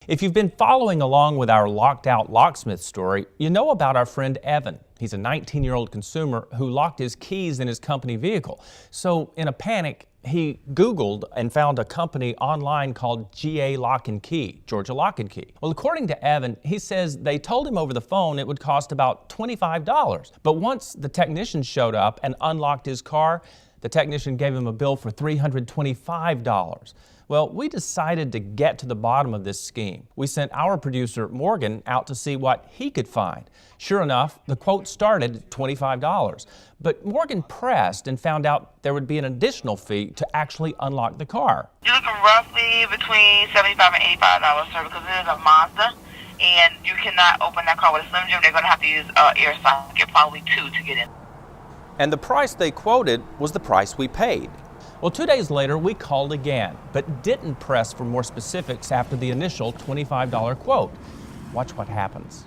If you've been following along with our locked out locksmith story, you know about our friend Evan. He's a 19-year-old consumer who locked his keys in his company vehicle. So in a panic, he Googled and found a company online called GA Lock and Key, Georgia Lock and Key. Well, according to Evan, he says they told him over the phone it would cost about $25. But once the technician showed up and unlocked his car, the technician gave him a bill for $325. Well, we decided to get to the bottom of this scheme. We sent our producer, Morgan, out to see what he could find. Sure enough, the quote started at $25. But Morgan pressed and found out there would be an additional fee to actually unlock the car. You're looking roughly between $75 and $85, sir, because it is a Mazda, and you cannot open that car with a Slim Jim. They're going to have to use air socket, probably 2 to get in. And the price they quoted was the price we paid. Well, 2 days later, we called again, but didn't press for more specifics after the initial $25 quote. Watch what happens.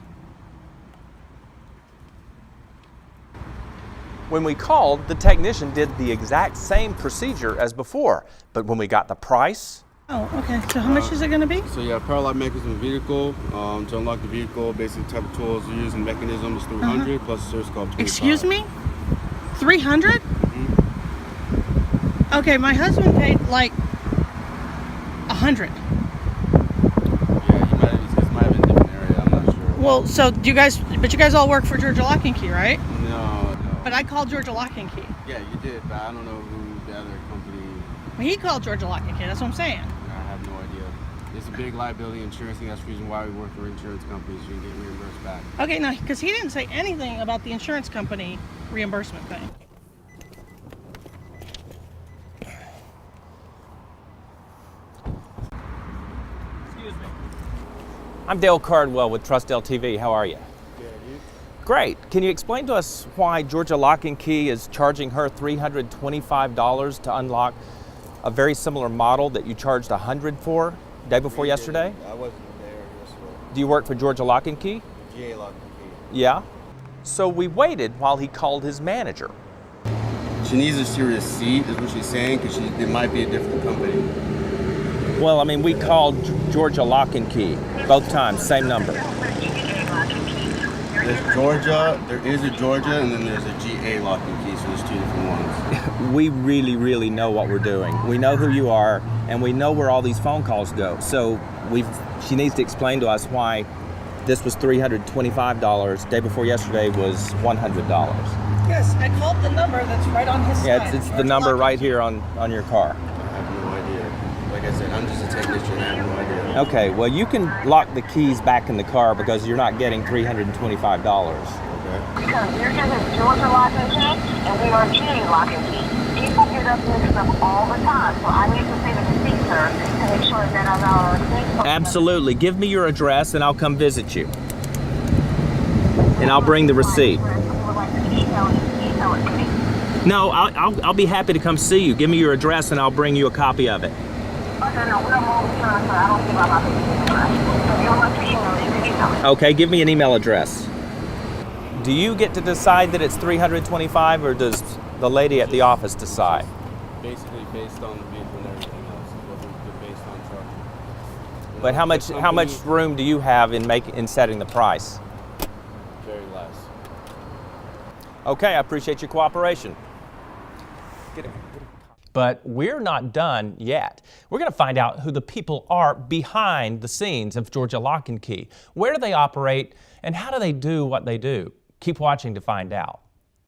When we called, the technician did the exact same procedure as before, but when we got the price... Oh, okay. So how much is it going to be? So you have parallel mechanism in the vehicle. To unlock the vehicle, basically type of tools you're using, mechanism is $300 plus a service called $25. Excuse me? $300? Okay, my husband paid like $100. Yeah, he might have been in a different area, I'm not sure. Well, so you guys all work for Georgia Lock and Key, right? No. But I called Georgia Lock and Key. Yeah, you did, but I don't know who the other company... Well, he called Georgia Lock and Key, that's what I'm saying. I have no idea. It's a big liability insurance thing. That's the reason why we work for insurance companies. You can get reimbursed back. Okay, no, because he didn't say anything about the insurance company reimbursement thing. I'm Dale Cardwell with TrustDALE TV. How are you? Yeah, you? Great. Can you explain to us why Georgia Lock and Key is charging her $325 to unlock a very similar model that you charged $100 for day before yesterday? I wasn't there yesterday. Do you work for Georgia Lock and Key? GA Lock and Key. Yeah. So we waited while he called his manager. She needs a serious seat, is what she's saying, because it might be a different company. Well, I mean, we called Georgia Lock and Key both times, same number. There's Georgia, there is a Georgia, and then there's a GA Lock and Key, so there's 2 different ones. We really know what we're doing. We know who you are, and we know where all these phone calls go. So she needs to explain to us why this was $325, day before yesterday was $100. Yes, I called the number that's right on his side. Yeah, it's the number right here on your car. I have no idea. Like I said, I'm just a technician, I have no idea. Okay, well you can lock the keys back in the car because you're not getting $325. Okay. Because you're using Georgia Lock and Key, and we are GA Lock and Key. People get us mixed up all the time, so I need to see the receipt, sir, to make sure that I'm our... Absolutely. Give me your address and I'll come visit you. And I'll bring the receipt. No, I'll be happy to come see you. Give me your address and I'll bring you a copy of it. Okay, give me an email address. Do you get to decide that it's $325 or does the lady at the office decide? Basically based on the vehicle and everything else, based on truck. But how much room do you have in setting the price? Very less. Okay, I appreciate your cooperation. But we're not done yet. We're going to find out who the people are behind the scenes of Georgia Lock and Key. Where do they operate and how do they do what they do? Keep watching to find out.